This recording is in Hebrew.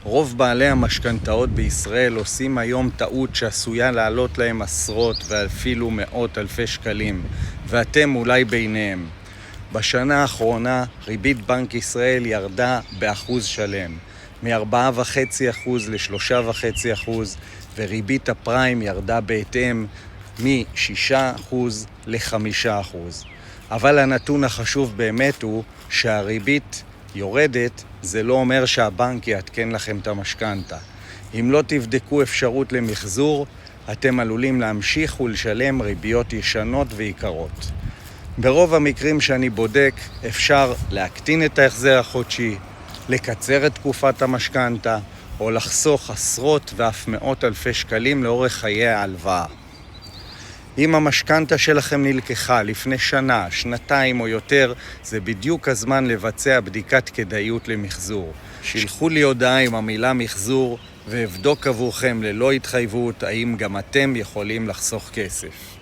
רוב בעלי המשכנתאות בישראל עושים היום טעות שעשויה לעלות להם עשרות ואפילו מאות אלפי שקלים, ואתם אולי ביניהם. בשנה האחרונה ריבית בנק ישראל ירדה באחוז שלם, מ-4.5% ל-3.5%, וריבית הפריים ירדה בהתאם מ-6% ל-5%. אבל הנתון החשוב באמת הוא שהריבית יורדת, זה לא אומר שהבנק יעדכן לכם את המשכנתה. אם לא תבדקו אפשרות למחזור, אתם עלולים להמשיך ולשלם ריביות ישנות ויקרות. ברוב המקרים שאני בודק, אפשר להקטין את ההחזר החודשי, לקצר את תקופת המשכנתה, או לחסוך עשרות ואף מאות אלפי שקלים לאורך חיי ההלוואה. אם המשכנתה שלכם נלקחה לפני שנה, שנתיים או יותר, זה בדיוק הזמן לבצע בדיקת כדאיות למחזור. שילחו לי הודעה עם המילה מחזור, ואבדוק עבורכם ללא התחייבות האם גם אתם יכולים לחסוך כסף.